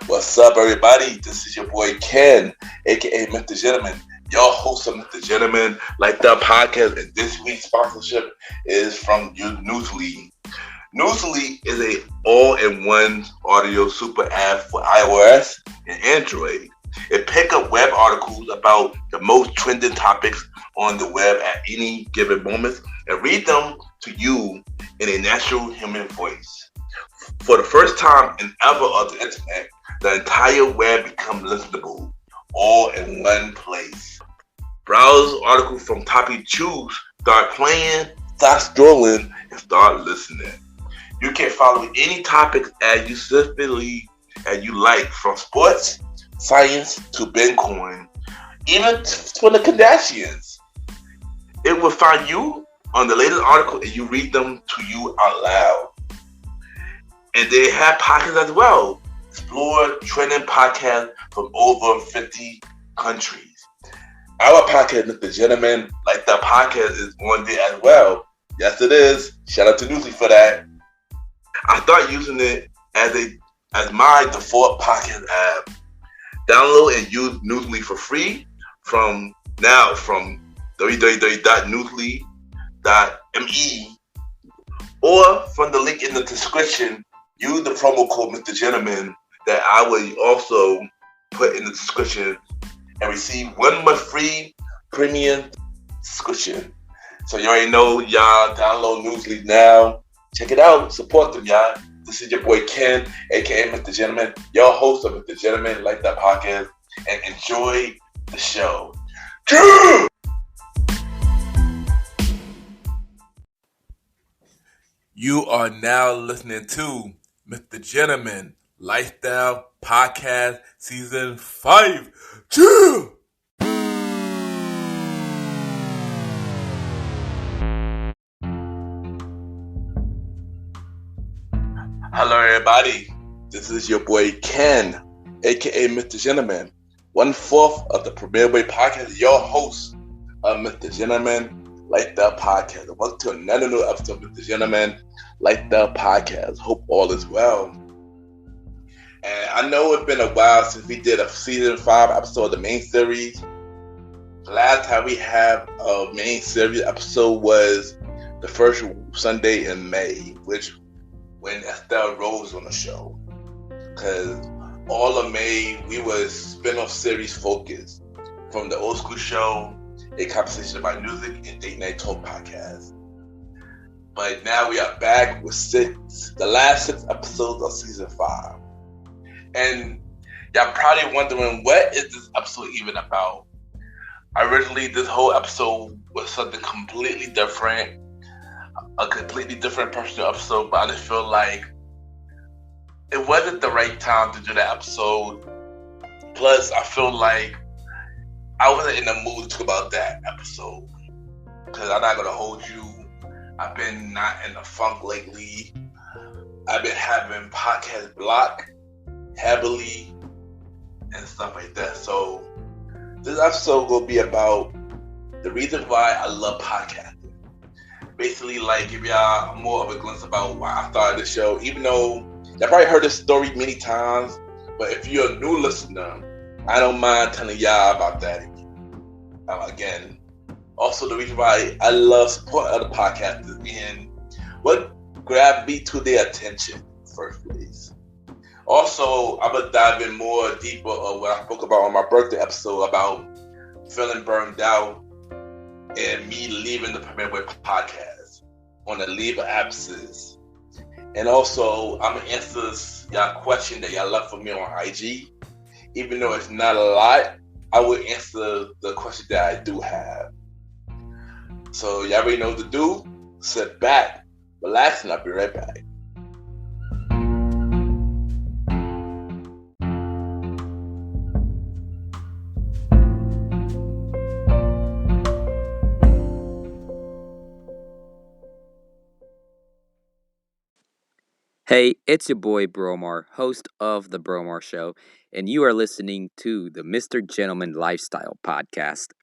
What's up, everybody? This is your boy Ken, aka Mr. Gentleman, your host of Mr. Gentleman Like That podcast. And this week's sponsorship is from Newsly. Newsly is a all-in-one audio super app for iOS and Android. It picks up web articles about the most trending topics on the web at any given moment and read them to you in a natural human voice. For the first time in ever of the internet, the entire web becomes listenable, all in one place. Browse articles from top you choose, start playing, start scrolling, and start listening. You can follow any topics as you specifically as you like, from sports, science to Bitcoin, even for the Kardashians. It will find you on the latest article and you read them to you out loud. And they have podcasts as well. Explore trending podcasts from over 50 countries. Our podcast, Mr. Gentleman Like That podcast, is on there as well. Yes, it is. Shout out to Newsly for that. I started using it as my default podcast app. Download and use Newsly for free from www.newsly.me or from the link in the description. Use the promo code Mr. Gentleman that I will also put in the description and receive 1 month free premium subscription. So you already know, y'all, download Newsly now. Check it out. Support them, y'all. This is your boy Ken, aka Mr. Gentleman, your host of Mr. Gentleman Like That podcast, and enjoy the show. You are now listening to Mr. Gentleman Lifestyle Podcast Season 5. Chill! Hello, everybody. This is your boy Ken, aka Mr. Gentleman, 1/4 of the Premier Boy Podcast, your host of Mr. Gentleman Like That podcast. Welcome to another new episode of Mr. Gentleman Like That podcast. Hope all is well. And I know it's been a while since we did a season 5 episode of the main series. The last time we had a main series episode was the first Sunday in May, which when Estelle Rose on the show. Because all of May, we was spin-off series focused from the old school show, a conversation about music, and Date Night Talk podcast. But now we are back with the last 6 episodes of season 5. And y'all probably wondering, what is this episode even about? Originally, this whole episode was something completely different, a completely different personal episode, but I just feel like it wasn't the right time to do that episode. Plus, I feel like I wasn't in the mood to talk about that episode. Because I'm not going to hold you. I've been not in the funk lately. I've been having podcast block heavily and stuff like that. So this episode will be about the reason why I love podcasting. Basically, like, give y'all more of a glimpse about why I started the show. Even though y'all probably heard this story many times, but if you're a new listener, I don't mind telling y'all about that again. Also, the reason why I love supporting other podcasters and what grabbed me to their attention in the first place. Also, I'm going to dive in more deeper of what I spoke about on my birthday episode about feeling burned out and me leaving the Premier Boy podcast on a leave of absence. And also, I'm going to answer y'all question that y'all left for me on IG. Even though it's not a lot, I will answer the question that I do have. So y'all already know what to do. Sit back, relax, and I'll be right back. Hey, it's your boy Bromar, host of The Bromar Show, and you are listening to the Mr. Gentleman Lifestyle Podcast.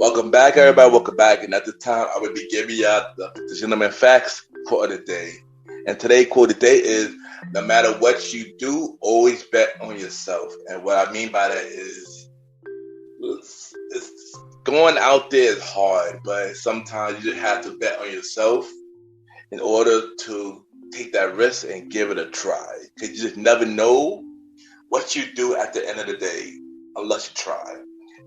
Welcome back, everybody. Welcome back. And at the time, I will be giving you the gentleman facts quote of the day. And today's quote of the day is, no matter what you do, always bet on yourself. And what I mean by that is, it's going out there is hard, but sometimes you just have to bet on yourself in order to take that risk and give it a try. Because you just never know what you do at the end of the day unless you try.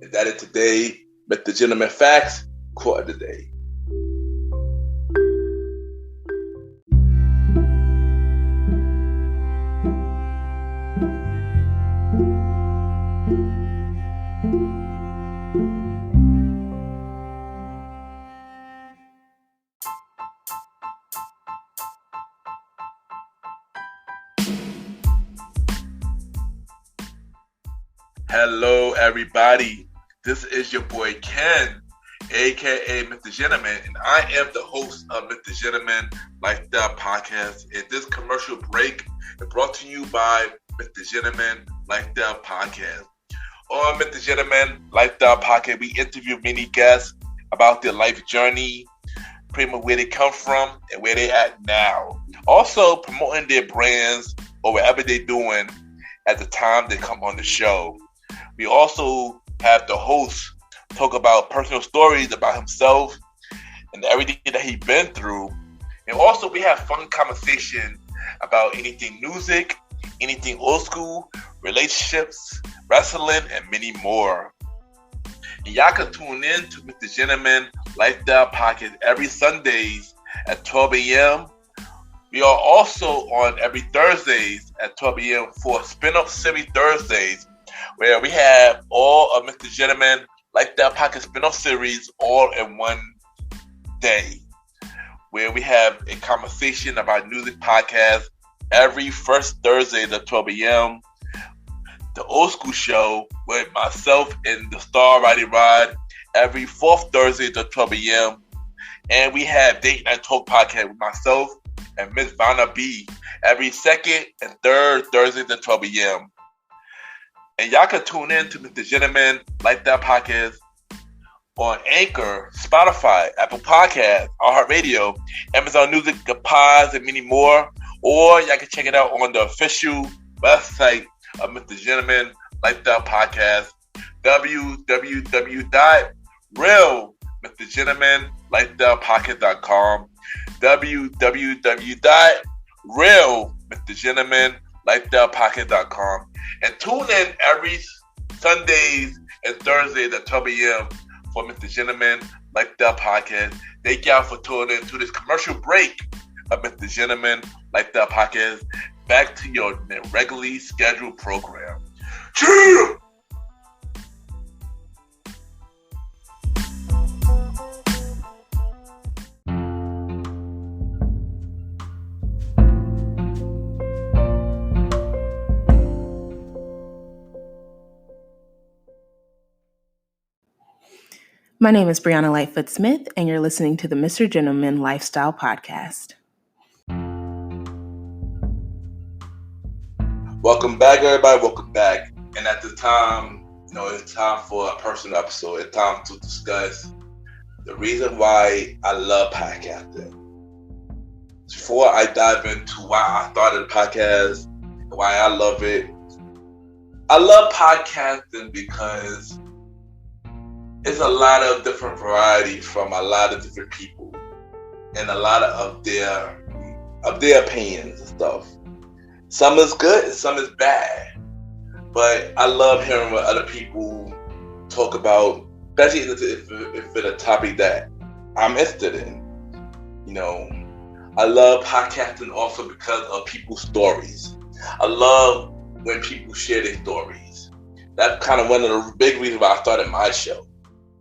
And that is today, Mr. Gentleman Facts, quote of the day. Hello, everybody. This is your boy Ken, aka Mr. Gentleman, and I am the host of Mr. Gentleman Lifestyle Podcast. And this commercial break is brought to you by Mr. Gentleman Lifestyle Podcast. On Mr. Gentleman Lifestyle Podcast, we interview many guests about their life journey, pretty much where they come from and where they at now. Also promoting their brands or whatever they're doing at the time they come on the show. We also have the host talk about personal stories about himself and everything that he's been through. And also we have fun conversation about anything music, anything old school, relationships, wrestling, and many more. And y'all can tune in to Mr. Gentleman Lifestyle Podcast every Sundays at 12 a.m. We are also on every Thursdays at 12 a.m. for Spin-Off Series Thursdays, where we have all of Mr. Gentleman Lifestyle Podcast spin-off series all in one day, where we have a conversation about music podcast every first Thursday at 12 a.m. The Old School Show with myself and the Star Roddy Rod every fourth Thursday at 12 a.m. And we have Date Night Talk Podcast with myself and Miss Vanna B every second and third Thursday at 12 a.m. And y'all can tune in to Mr. Gentleman Lifestyle Podcast on Anchor, Spotify, Apple Podcasts, iHeartRadio, Amazon Music, The Pods, and many more. Or y'all can check it out on the official website of Mr. Gentleman Lifestyle Podcast, www.realmrgentlemanlifestylepodcast.com, www.realmrgentlemanlifestylepodcast.com. And tune in every Sundays and Thursdays at 12 a.m. for Mr. Gentleman Lifestyle Podcast. Thank y'all for tuning in to this commercial break of Mr. Gentleman Lifestyle Podcast. Back to your regularly scheduled program. Cheers! My name is Brianna Lightfoot Smith, and you're listening to the Mr. Gentleman Lifestyle Podcast. Welcome back, everybody. Welcome back. And at the time, it's time for a personal episode. It's time to discuss the reason why I love podcasting. Before I dive into why I started the podcast and why I love it, I love podcasting because it's a lot of different variety from a lot of different people and a lot of their opinions and stuff. Some is good and some is bad. But I love hearing what other people talk about, especially if it's a topic that I'm interested in. I love podcasting also because of people's stories. I love when people share their stories. That's kind of one of the big reasons why I started my show.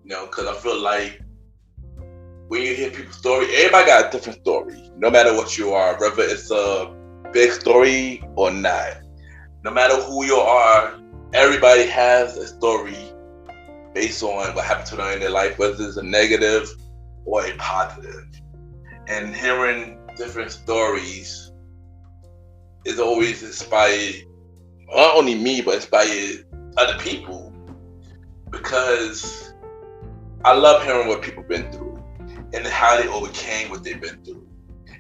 Because I feel like when you hear people's story, everybody got a different story, no matter what you are, whether it's a big story or not. No matter who you are, everybody has a story based on what happened to them in their life, whether it's a negative or a positive. And hearing different stories is always inspired, not only me, but inspired other people. Because I love hearing what people been through and how they overcame what they've been through.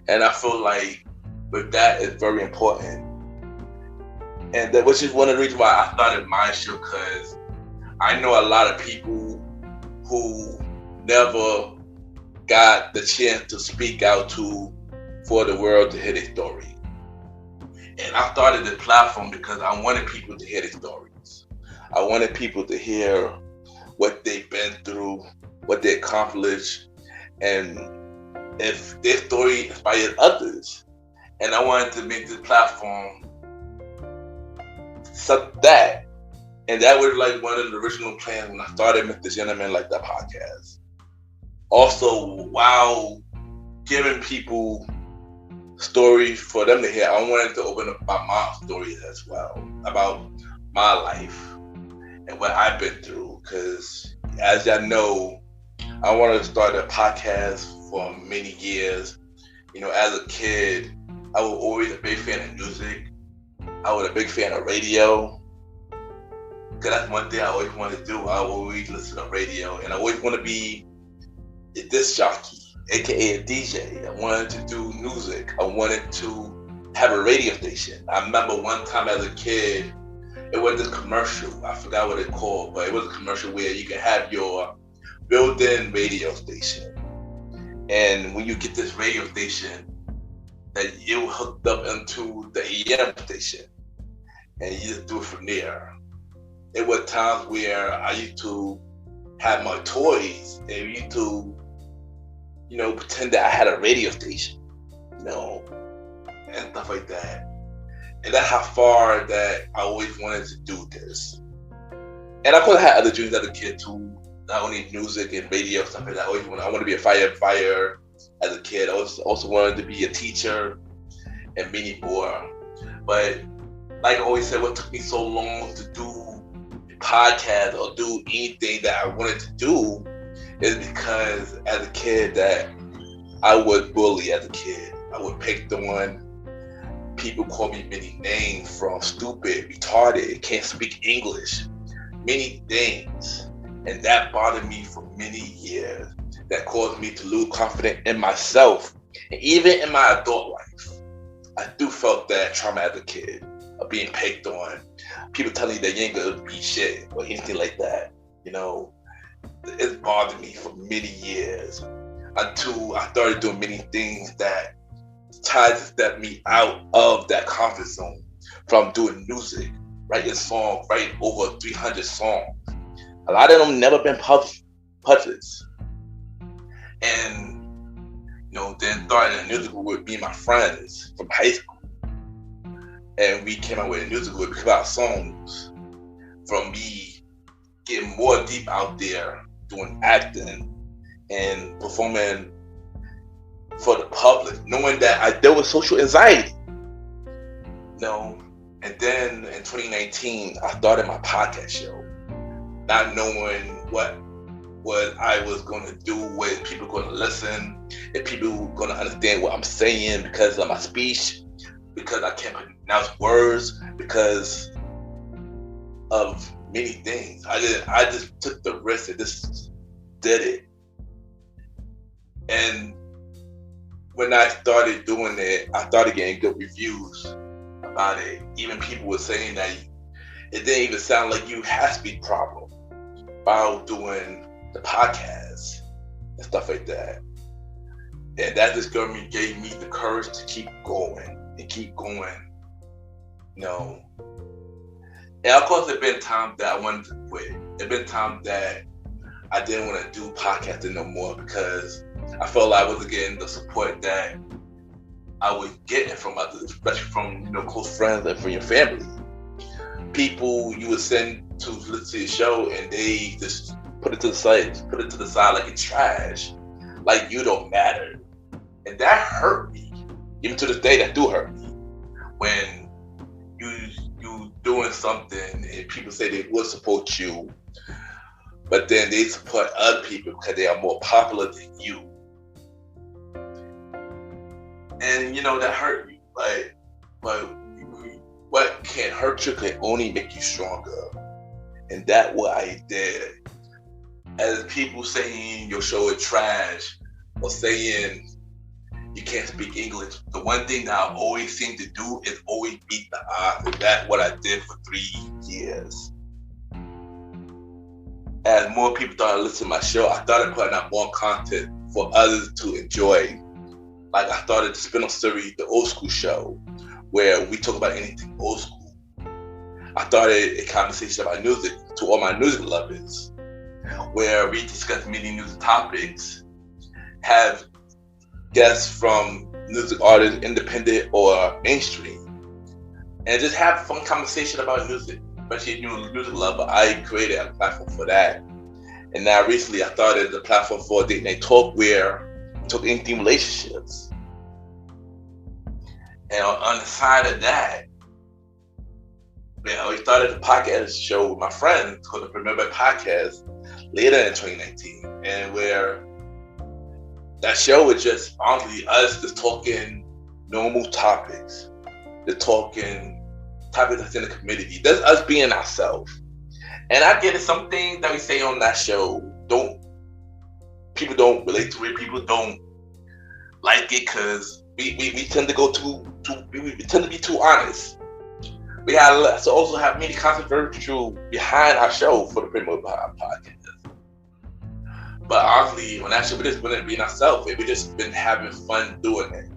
And I feel like with that, it's very important. And that which is one of the reasons why I started my show, because I know a lot of people who never got the chance to speak out to for the world to hear their story. And I started this platform because I wanted people to hear their stories. I wanted people to hear what they've been through, what they accomplished, and if their story inspired others. And I wanted to make this platform that. And that was like one of the original plans when I started Mr. Gentleman Like That podcast. Also, while giving people stories for them to hear, I wanted to open up about my stories as well, about my life and what I've been through. Because as y'all know, I wanted to start a podcast for many years. You know, as a kid, I was always a big fan of music. I was a big fan of radio. Because that's one thing I always wanted to do. I always listen to radio. And I always want to be a disc jockey, aka a DJ. I wanted to do music. I wanted to have a radio station. I remember one time as a kid, it was this commercial. I forgot what it called, but it was a commercial where you can have your built-in radio station. And when you get this radio station, that you hooked up into the AM station, and you just do it from there. There were times where I used to have my toys and we used to, you know, pretend that I had a radio station, you know, and stuff like that. And that's how far that I always wanted to do this. And of course I had other dreams as a kid too, not only music and radio stuff like that. I wanted to be a firefighter as a kid. I also wanted to be a teacher and many more. But like I always said, what took me so long to do podcast or do anything that I wanted to do is because as a kid that I was bullied as a kid. I was picked on. People call me many names, from stupid, retarded, can't speak English, many things. And that bothered me for many years. That caused me to lose confidence in myself. And even in my adult life, I do felt that trauma as a kid of being picked on. People telling you that you ain't gonna be shit or anything like that. You know, it bothered me for many years until I started doing many things that tried to step me out of that comfort zone from doing music, writing songs, writing over 300 songs. A lot of them never been published. And, you know, then started a musical with me and my friends from high school. And we came out with a musical with about songs from me getting more deep out there, doing acting and performing for the public, knowing that I dealt with social anxiety. You know, and then in 2019, I started my podcast show, not knowing what I was going to do, what people going to listen, if people were going to understand what I'm saying because of my speech, because I can't pronounce words, because of many things. I just took the risk and just did it. And when I started doing it, I started getting good reviews about it. Even people were saying that it didn't even sound like you had a speech problem while doing the podcast and stuff like that. And that just gave me the courage to keep going and keep going, you know. And of course, there've been times that I wanted to quit. There've been times that I didn't want to do podcasting no more because I felt like I wasn't getting the support that I was getting from others, especially from, you know, close friends and from your family. People you would send to listen to your show and they just put it to the side like it's trash, like you don't matter. And that hurt me. Even to this day, that do hurt me. When you doing something and people say they will support you, but then they support other people because they are more popular than you. And you know, that hurt me. But what can hurt you can only make you stronger. And that's what I did. as people saying your show is trash or saying you can't speak English, the one thing that I always seem to do is always beat the odds. And that's what I did for 3 years. As more people started listening to my show, I started putting out more content for others to enjoy. Like I started the spin-off series, The Old School Show, where we talk about anything old school. I started a conversation about music to all my music lovers, where we discuss many music topics, have guests from music artists, independent or mainstream, and just have fun conversation about music, especially if you're a music lover. I created a platform for that. And now recently I started the platform for Date Night Talk, where we talk anything relationships. And on the side of that, we started a podcast show with my friends called the Premier Boy Podcast later in 2019, and where that show is just honestly us just talking normal topics. Just talking topics that's in the community. That's us being ourselves. And I get it, some things that we say on that show people don't relate to it. People don't like it because we tend to go we tend to be too honest. We had to also have many controversial behind our show for the Premier Boy Podcast. But honestly, when that show, we just wouldn't be ourselves. We just been having fun doing it,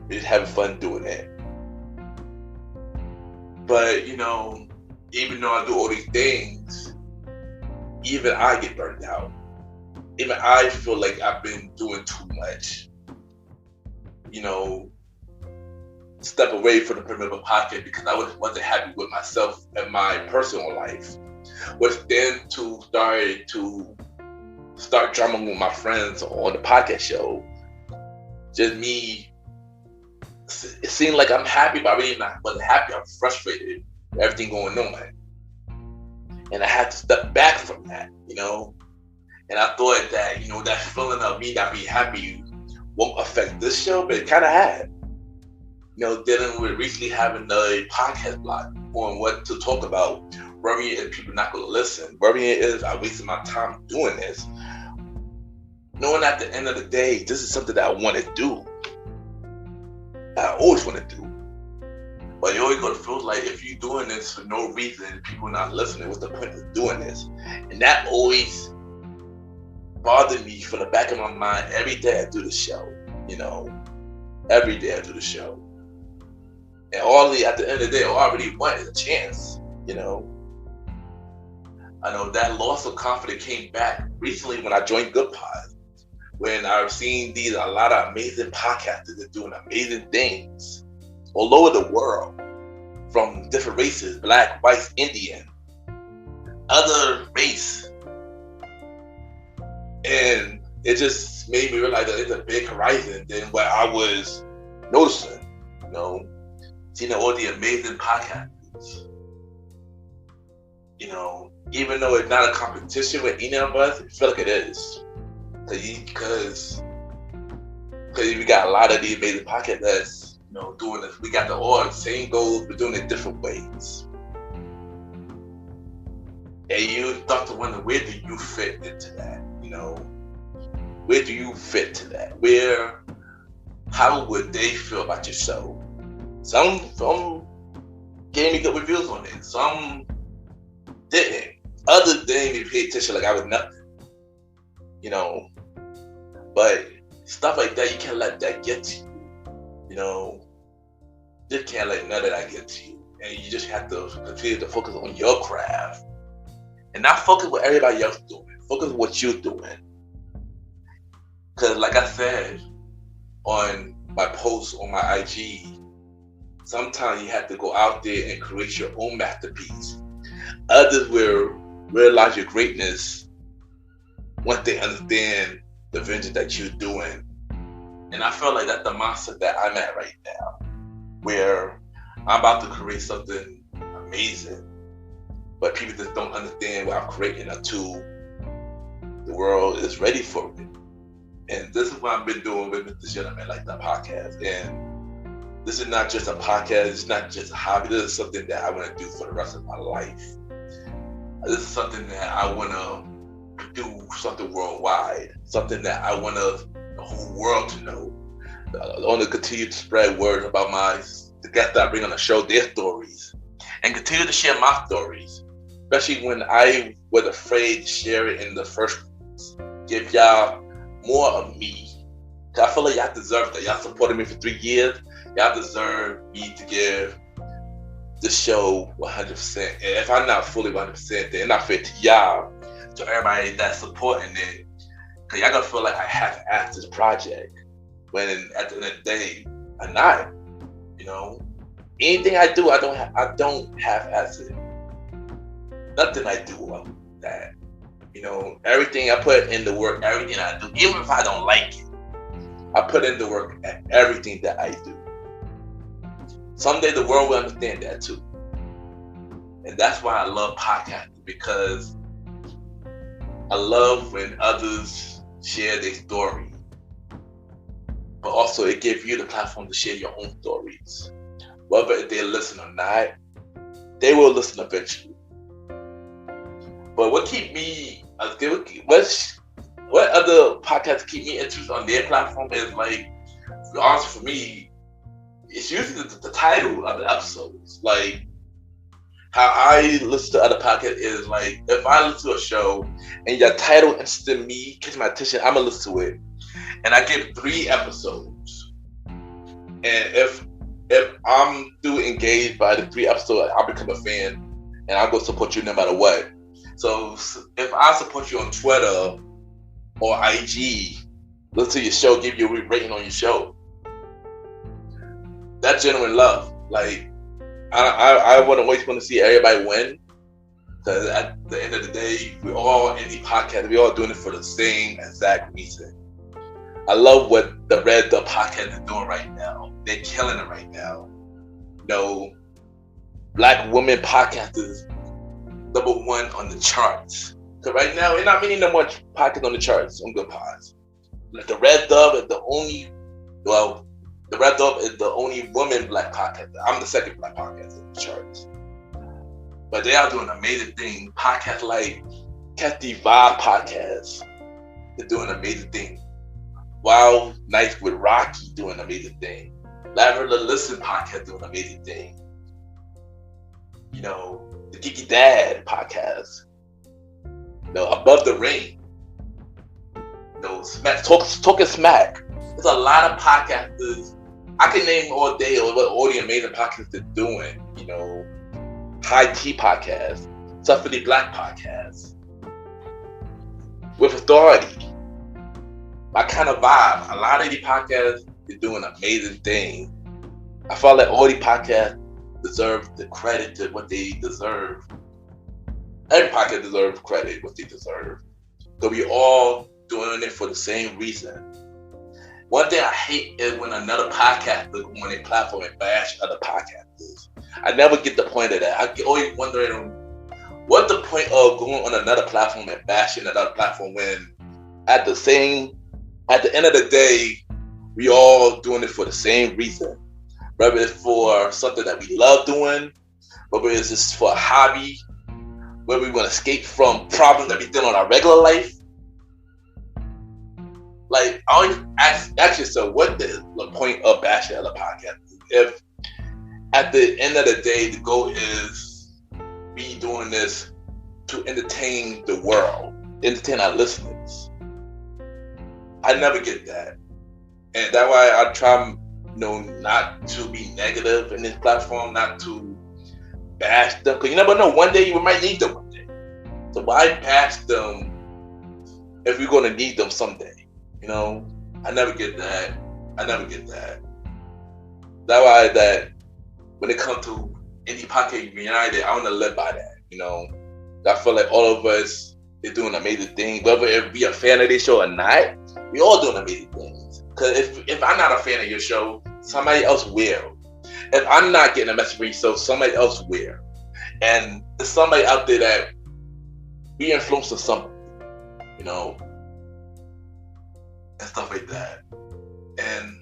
We just having fun doing it. But, even though I do all these things, even I get burned out. Even I feel like I've been doing too much. Step away from the Premier Boy Podcast because I wasn't happy with myself and my personal life. Was then to start drumming with my friends on the podcast show. Just me, it seemed like I'm happy, but I really wasn't happy. I'm frustrated with everything going on. And I had to step back from that, And I thought that, that feeling of me not being happy won't affect this show, but it kind of had. Dealing with recently having a podcast block on what to talk about, worrying if people not going to listen, worrying if I wasted my time doing this. Knowing at the end of the day, this is something that I want to do. I always want to do. But you always going to feel like if you're doing this for no reason, people not listening, what's the point of doing this? And that always bothered me from the back of my mind every day I do the show, Every day I do the show. And at the end of the day, all I really want is a chance, I know that loss of confidence came back recently when I joined Good Pod. When I've seen a lot of amazing podcasters that are doing amazing things all over the world, from different races, Black, white, Indian, other race. And it just made me realize that it's a big horizon than what I was noticing, seeing all the amazing podcasters. Even though it's not a competition with any of us, I feel like it is. Because we got a lot of these amazing podcasts that's, doing this. We got all the same goals, but doing it different ways. And you start to wonder, where do you fit into that? Where do you fit to that? How would they feel about your show? Some gave me good reviews on it. Some didn't. Others didn't even pay attention like I was nothing. But stuff like that, you can't let that get to you. You can't let none of that get to you. And you just have to continue to focus on your craft. And not focus what everybody else doing. Focus on what you're doing. Because like I said on my post on my IG, sometimes you have to go out there and create your own masterpiece. Others will realize your greatness once they understand the venture that you're doing. And I feel like that's the mindset that I'm at right now, where I'm about to create something amazing, but people just don't understand what I'm creating until the world is ready for it. And this is what I've been doing with Mr. Gentleman, like the podcast. And this is not just a podcast, it's not just a hobby. This is something that I want to do for the rest of my life. This is something that I want to do something worldwide, something that I want the whole world to know. I want to continue to spread word about the guests that I bring on the show, their stories, and continue to share my stories, especially when I was afraid to share it in the first place. Give y'all more of me. I feel like y'all deserve that. Y'all supported me for 3 years. Y'all deserve me to give the show 100%. And if I'm not fully 100%, then it's not fair to y'all, to everybody that's supporting it. Because y'all gonna feel like I half-assed this project. When at the end of the day, I'm not. You know, anything I do, I don't half-ass it. Nothing I do about that. You know, everything I put in the work, everything I do, even if I don't like it, I put in the work at everything that I do. Someday the world will understand that too. And that's why I love podcasting, because I love when others share their story. But also it gives you the platform to share your own stories. Whether they listen or not, they will listen eventually. But what other podcasts keep me interested on their platform is, like, to be honest, for me, it's usually the title of the episodes. Like, how I listen to other podcasts is, like, if I listen to a show and your title interested me, catch my attention, I'm gonna listen to it. And I give 3 episodes. And if I'm too engaged by the 3 episodes, I'll become a fan and I'll go support you no matter what. So if I support you on Twitter or IG, listen to your show, give you a rating on your show, that's genuine love. Like, I wouldn't always want to see everybody win, because at the end of the day, we all in the podcast, we all doing it for the same exact reason. I love what the Red Dub podcast is doing right now. They're killing it right now. You know, Black women podcast is #1 on the charts. So right now, we're not meaning no much podcasts on the charts on Good Pods. Like, the Red Dub is the only woman Black podcast. I'm the second Black podcast on the charts. But they are doing amazing things. Podcasts like Catch the Vibe podcast, they're doing amazing things. Wild Nights with Rocky doing amazing thing. Lavender Listen podcast doing amazing thing. You know, the Geeky Dad podcast. You know, Above the Ring. You know, Talking Smack. There's a lot of podcasters. I can name all day all the amazing podcasts they're doing. You know, High Tea podcast, Suffragly Black podcast, With Authority. My kind of vibe. A lot of these podcasts are doing amazing things. I feel like all these podcasts deserve the credit to what they deserve. Every podcast deserves credit what they deserve. So we all doing it for the same reason. One thing I hate is when another podcast is on a platform and bash other podcasters. I never get the point of that. I always wondering what the point of going on another platform and bashing another platform when at the end of the day, we all doing it for the same reason. Whether it's for something that we love doing, whether it's just for a hobby, whether we want to escape from problems that we deal in our regular life. Like, I always ask yourself, what is the point of bashing other podcasts? If at the end of the day, the goal is we doing this to entertain the world, entertain our listeners. I never get that. And that's why I try, not to be negative in this platform, not to bash them. Because you never know, one day you might need them one day. So why bash them if we're going to need them someday? I never get that. That's why that when it comes to Indie Podcast United, I want to live by that. I feel like all of us is doing amazing things. Whether if we a fan of this show or not, we all doing amazing things. Because if I'm not a fan of your show, somebody else will. If I'm not getting a message from you, so somebody else will. And there's somebody out there that we influence to something, and stuff like that. And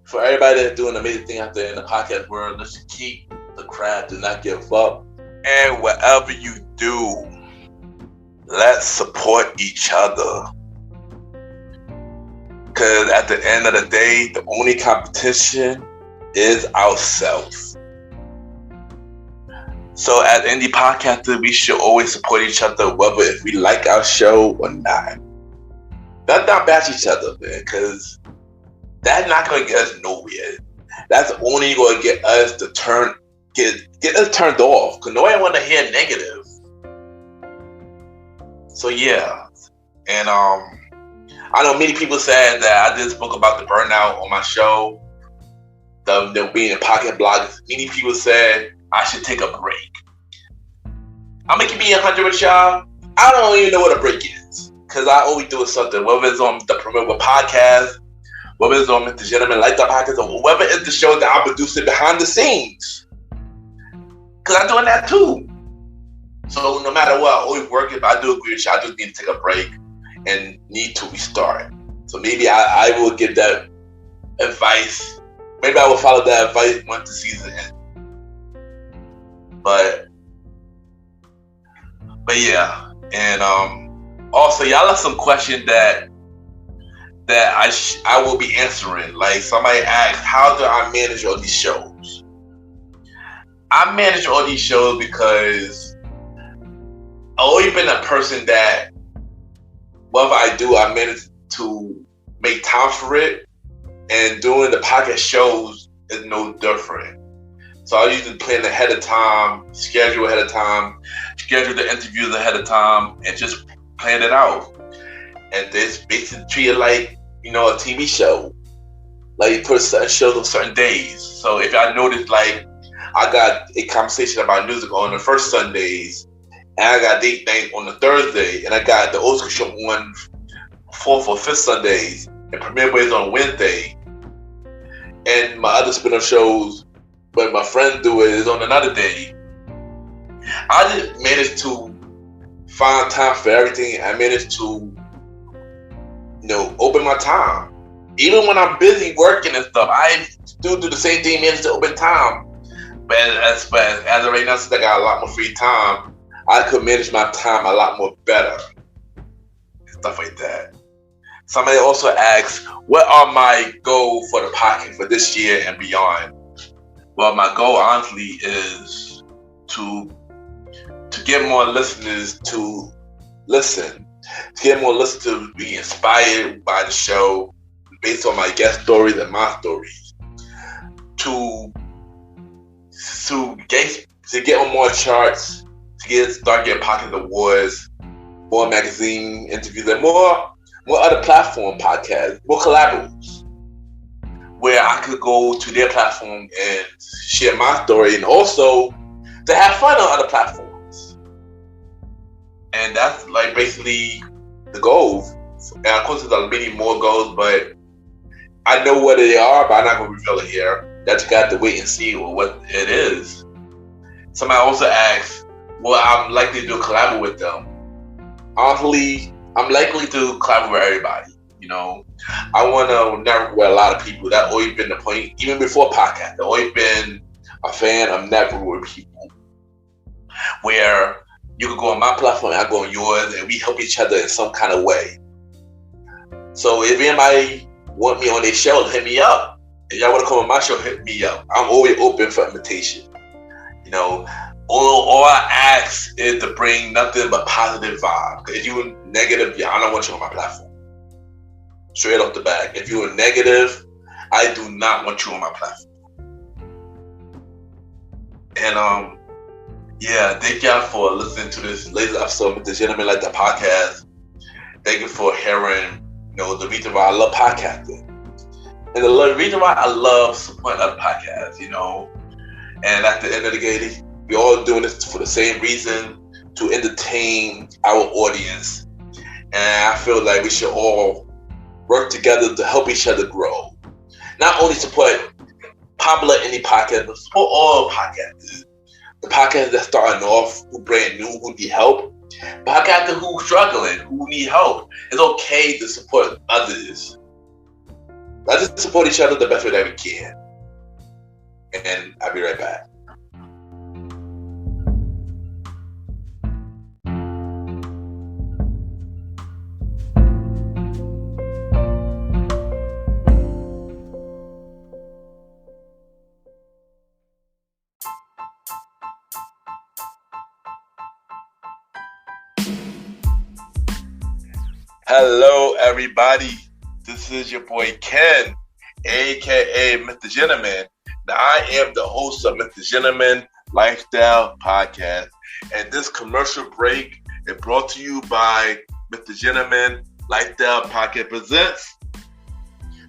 for everybody that's doing amazing things out there in the podcast world, let's just keep the craft, do not give up. And whatever you do, let's support each other. Because at the end of the day, the only competition is ourselves. So as indie podcasters, we should always support each other, whether if we like our show or not. Let's not bash each other, man, because that's not going to get us nowhere. That's only going to get us to get us turned off, because nobody want to hear negative. So yeah, and I know many people said that I did spoke about the burnout on my show, the being a pocket bloggers. Many people said I should take a break. I'm gonna keep it 100 with y'all. I don't even know what a break is, because I always do something, whether it's on the Promoter Podcast, whether it's on Mr. Gentleman Like the Podcast, or whether it's the show that I'm producing behind the scenes, because I'm doing that too. So no matter what, I always work. If I do agree with you, I just need to take a break and need to restart. So maybe I will give that advice. Maybe I will follow that advice once the season ends. But yeah, and also y'all have some questions that I will be answering. Like somebody asked, how do I manage all these shows? I manage all these shows because I've always been a person that whatever I do, I manage to make time for it. And doing the podcast shows is no different. So I usually plan ahead of time, schedule ahead of time, schedule the interviews ahead of time, and just plan it out. And this basically treat it like, a TV show. Like you put certain shows on certain days. So if I notice, like, I got a conversation about music on the first Sundays, and I got date night on the Thursday, and I got the old school show on 4th or 5th Sundays, and Premiere Ways on Wednesday. And my other spin-off shows, when my friends do it, is on another day. I just managed to find time for everything. I managed to, open my time. Even when I'm busy working and stuff, I still do the same thing, manage to open time. But as of right now, since I got a lot more free time, I could manage my time a lot more better. Stuff like that. Somebody also asked, what are my goals for the podcast for this year and beyond? Well, my goal, honestly, is to get more listeners to listen, to get more listeners to be inspired by the show based on my guest stories and my stories, to get on more charts, to start getting podcast awards, more magazine interviews, and more other platform podcasts, more collaborations, where I could go to their platform and share my story, and also to have fun on other platforms. And that's like basically the goal. And of course, there's many more goals, but I know what they are, but I'm not going to reveal it here. That you got to wait and see what it is. Somebody also asked, well, I'm likely to collaborate with them. Honestly, I'm likely to collaborate with everybody. I want to network with a lot of people. That's always been the point. Even before podcast, I've always been a fan of networking with people, where you can go on my platform and I go on yours, and we help each other in some kind of way. So if anybody want me on their show, hit me up. If y'all want to come on my show, hit me up. I'm always open for invitation. All I ask is to bring nothing but positive vibe. If you're negative, I don't want you on my platform. Straight off the bat. If you're negative, I do not want you on my platform. And thank y'all for listening to this latest episode of the Gentleman Like the Podcast. Thank you for hearing, the reason why I love podcasting. And the reason why I love supporting other podcasts, And at the end of the day, we're all doing this for the same reason, to entertain our audience. And I feel like we should all work together to help each other grow. Not only support popular indie podcasts, but support all podcasters. The podcasters that starting off, who brand new, who need help. Podcasters who struggling, who need help. It's okay to support others. Let's just support each other the best way that we can. And I'll be right back. Hello, everybody. This is your boy Ken, aka Mr. Gentleman. Now, I am the host of Mr. Gentleman Lifestyle Podcast, and this commercial break is brought to you by Mr. Gentleman Lifestyle Podcast presents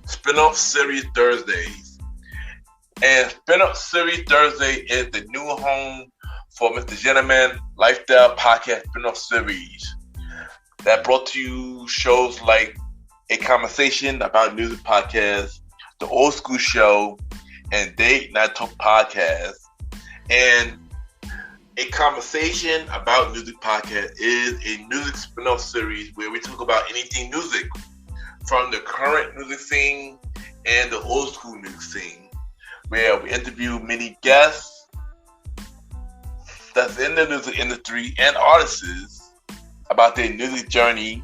Spin-off Series Thursdays. And Spin-off Series Thursday is the new home for Mr. Gentleman Lifestyle Podcast Spin-off Series that brought to you shows like A Conversation About Music Podcast, The Old School Show, and Date Night Talk Podcast. And A Conversation About Music Podcast is a music spin-off series where we talk about anything music, from the current music scene and the old school music scene, where we interview many guests that's in the music industry and artists about their music journey.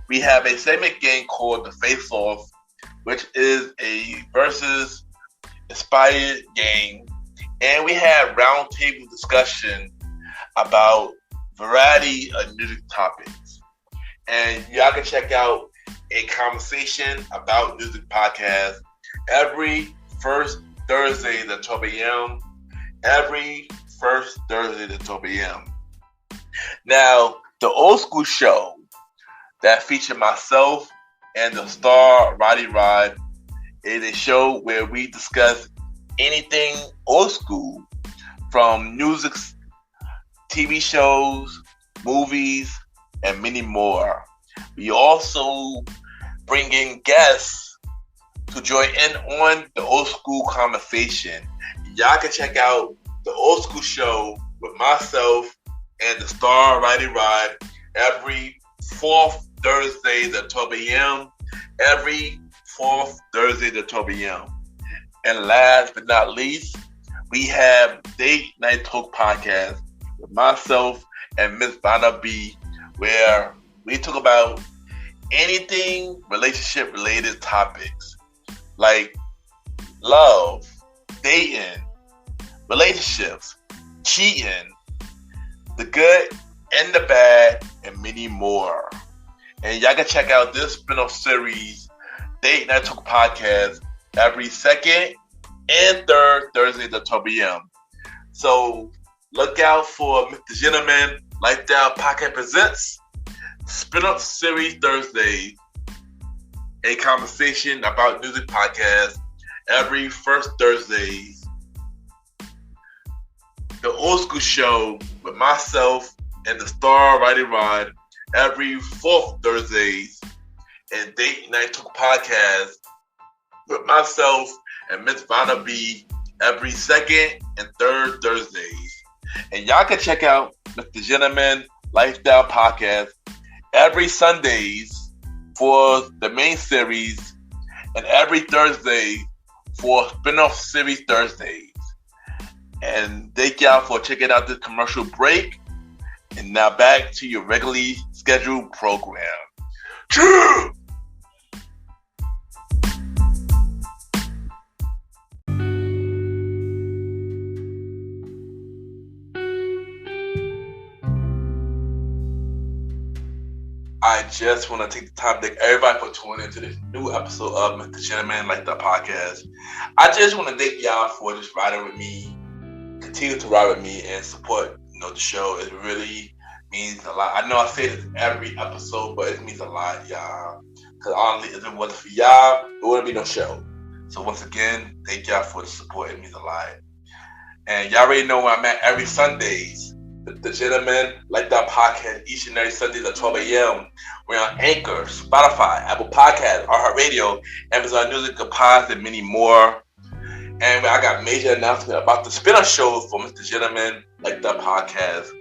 We have a segment game called The Face Off, which is a versus inspired game. And we have roundtable discussion about variety of music topics. And y'all can check out A Conversation About Music Podcast every first Thursday at 12 a.m. Every first Thursday at 12 a.m. Now, the Old School Show that featured myself and the star Roddy Rod is a show where we discuss anything old school, from music, TV shows, movies, and many more. We also bring in guests to join in on the old school conversation. Y'all can check out the Old School Show with myself and the star Roddy Rod every fourth Thursday at 12 a.m. Every fourth Thursday at 12 a.m. And last but not least, we have Date Night Talk Podcast with myself and Miss Vanna B, where we talk about anything relationship related topics like love, dating, relationships, cheating, the good and the bad, and many more. And y'all can check out this spin-off series, Date Night Talk Podcast, every second and third Thursday at 12 p.m. So look out for Mr. Gentleman Lifestyle Podcast presents Spin-off Series Thursday, A Conversation About Music Podcast every first Thursday. The Old School Show with myself and the star Roddy Rod every fourth Thursdays, and Date Night Talk Podcast with myself and Miss Vanna B every second and third Thursdays. And y'all can check out Mr. Gentleman Lifestyle Podcast every Sundays for the main series and every Thursday for spin-off series Thursdays. And thank y'all for checking out this commercial break. And now back to your regularly scheduled program. True! I just want to take the time to thank everybody for tuning into this new episode of Mr. Gentleman Like the Podcast. I just want to thank y'all for just riding with me. Continue to ride with me and support, the show. It really means a lot. I know I say this every episode, but it means a lot, y'all. Because honestly, if it wasn't for y'all, there wouldn't be no show. So once again, thank y'all for the support. It means a lot. And y'all already know where I'm at every Sundays. The Gentleman Like That Podcast each and every Sunday at 12 a.m. We're on Anchor, Spotify, Apple Podcasts, iHeartRadio, Amazon Music, Pods, and many more. And I got major announcement about the spin-off show for Mr. Gentleman Like That Podcast.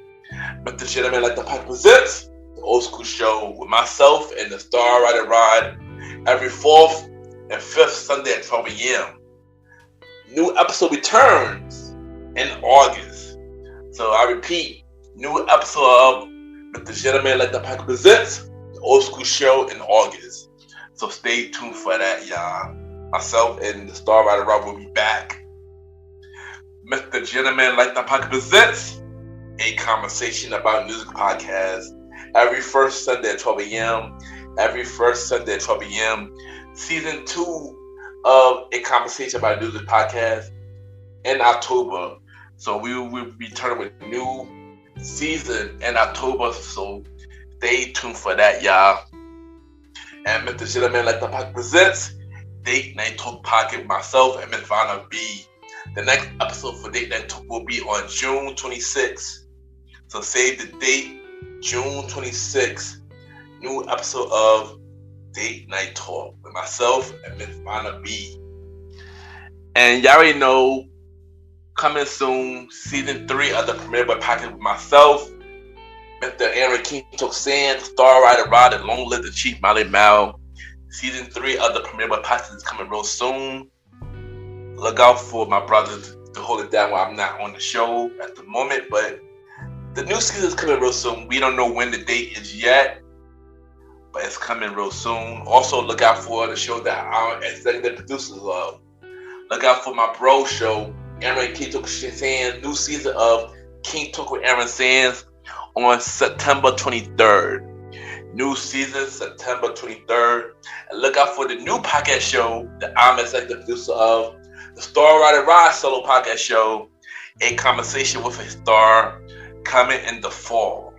Mr. Gentleman Like That Podcast presents the Old School Show with myself and the star Roddy Rod every fourth and fifth Sunday at 12 a.m. New episode returns in August. So I repeat, new episode of Mr. Gentleman Like That Podcast presents the Old School Show in August. So stay tuned for that, y'all. Myself and the star Roddy Rod will be back. Mr. Gentleman Like That Podcast presents A Conversation About Music Podcast every first Sunday at 12 a.m. Every first Sunday at 12 a.m. Season 2 of A Conversation About Music podcast in October. So we will be turning with a new season in October. So stay tuned for that, y'all. And Mr. Gentleman Like the Podcast presents Date Night Talk Podcast with myself and Ms. Vanna B. The next episode for Date Night Talk will be on June 26th. So save the date, June 26th. New episode of Date Night Talk with myself and Ms. Vanna B. And y'all already know, coming soon, season 3 of the Premiere Boy Podcast with myself, Mr. Aaron King Took Sand, Star Rider Rod, and Long Live the Chief Molly Mal. Season 3 of the Premiere Boy Podcast is coming real soon. Look out for my brothers to hold it down while I'm not on the show at the moment, but the new season is coming real soon. We don't know when the date is yet, but it's coming real soon. Also, look out for the show that our executive producers love. Look out for my bro show, Aaron King Took Sands, new season of King Talk with Aaron Sands on September 23rd. New season, September 23rd. And look out for the new podcast show that I'm executive producer of, the Star Rider Ride solo podcast show, A Conversation with a Star, coming in the fall.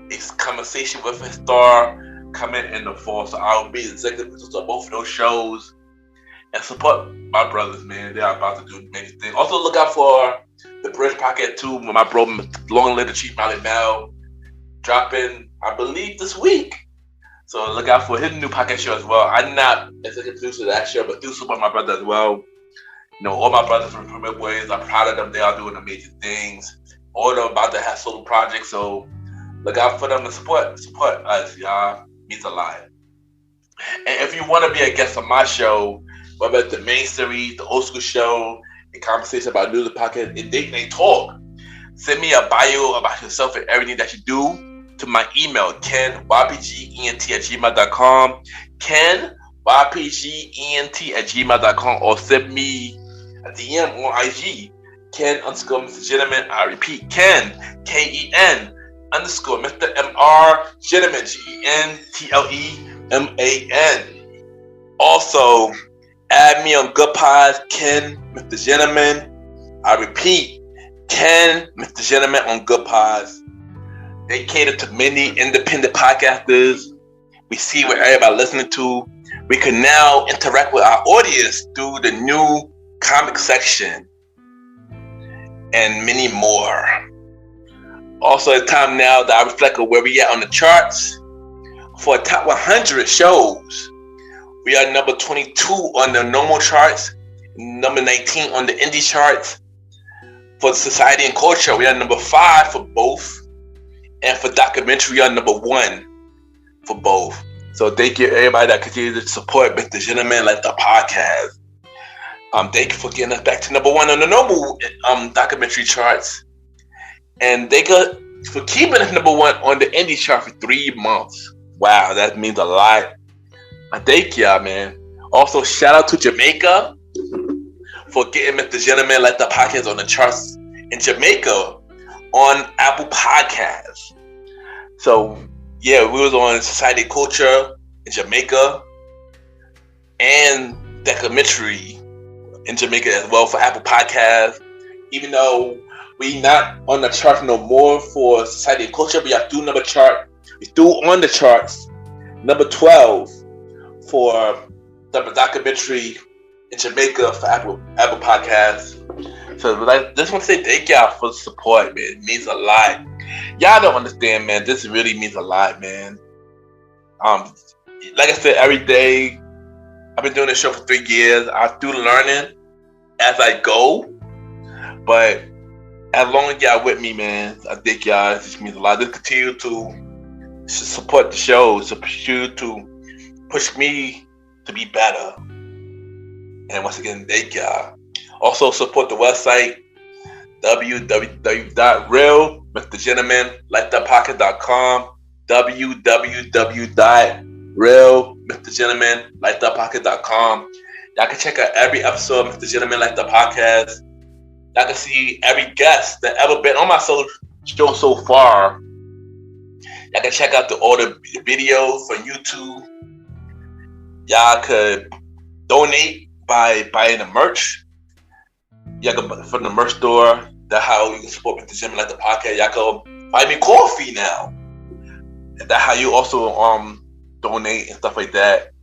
It's Conversation with a Star coming in the fall. So I'll be the executive producer of both of those shows. And support my brothers, man. They are about to do many things. Also look out for the Bridge Podcast 2 with my bro, Long Live the Chief Molly Mal, dropping, I believe, this week. So look out for his new podcast show as well. I'm not executive producer of that show, but do support my brother as well. You know, all my brothers from Premier Boys, I'm proud of them. They are doing amazing things. All of them about to have solo projects. So look out for them and support us, y'all. It means a lot. And if you want to be a guest on my show, whether it's the main series, the old school show, A Conversation About Music podcast, and Date Night Talk, send me a bio about yourself and everything that you do to my email, kenypgent@gmail.com, kenypgent@gmail.com, or send me a DM on IG, Ken_Mr. Gentleman. I repeat, Ken, Ken _Mr. MR Gentleman, GENTLEMAN. Also, add me on Good Pods, Ken, Mr. Gentleman. I repeat, Ken, Mr. Gentleman on Good Pods. They cater to many independent podcasters. We see what everybody listening to. We can now interact with our audience through the new comic section and many more. Also, it's time now that I reflect on where we at on the charts. For top 100 shows, we are number 22 on the normal charts, number 19 on the indie charts. For society and culture, we are number 5 for both. And for documentary, we are number 1 for both. So thank you everybody that continues to support Mr. Gentleman Like the Podcast. Thank you for getting us back to number 1 on the normal documentary charts. And thank you for keeping us number 1 on the indie chart for 3 months. Wow, that means a lot. Thank y'all, man. Also, shout out to Jamaica for getting Mr. Gentleman Like the Podcast on the charts in Jamaica on Apple Podcasts. So, yeah, we was on Society Culture in Jamaica and documentary in Jamaica as well for Apple Podcasts. Even though we not on the chart no more for Society and Culture, we are through number chart. We through on the charts, number 12 for the documentary in Jamaica for Apple Podcasts. So I just want to say thank y'all for the support, man. It means a lot. Y'all don't understand, man. This really means a lot, man. Like I said, every day, I've been doing this show for 3 years. I'm still learning as I go. But as long as y'all with me, man, I think y'all, it just means a lot. Just continue to support the show, continue to push me to be better. And once again, thank y'all. Also support the website, www.realmrgentlemanlikethepodcast.com, www.realmrgentlemanlikethepodcast.com. Y'all can check out every episode of Mr. Gentleman Like the Podcast. Y'all can see every guest that ever been on my show so far. Y'all can check out the older videos from YouTube. Y'all could donate by buying the merch. Y'all can from the merch store. That's how you can support Mr. Jim like the podcast. Y'all can buy me coffee now. And that's how you also donate and stuff like that.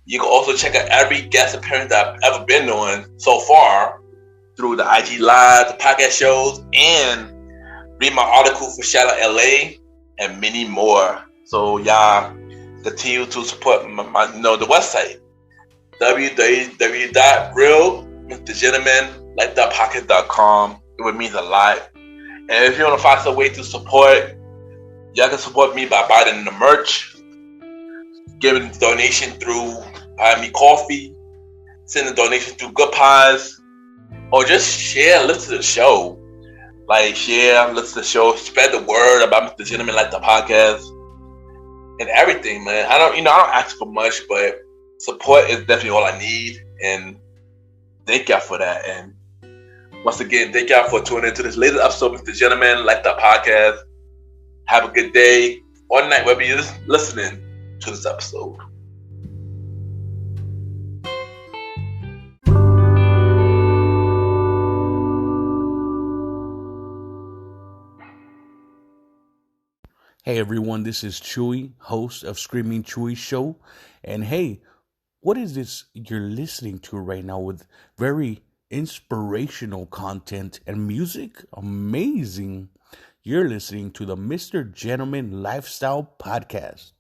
You can also check out every guest appearance that I've ever been on so far through the IG Live, the podcast shows, and read my article for Shout Out LA and many more. So y'all continue to support my the website www.realmrgentlemanlikethatpocket.com. It would mean a lot. And if you want to find some way to support, y'all can support me by buying the merch, giving donation through buying me coffee, sending donation through Good Pies, or just share and listen to the show. Like share, listen to the show, spread the word about Mr. Gentleman Like the Podcast and everything, man. I don't ask for much, but support is definitely all I need. And thank y'all for that. And once again, thank y'all for tuning into this latest episode of Mr. Gentleman Like the Podcast. Have a good day or night, wherever you're listening to this episode. Hey everyone, this is Chewy, host of Screaming Chewy Show. And hey, what is this you're listening to right now with very inspirational content and music? Amazing. You're listening to the Mr. Gentleman Lifestyle Podcast.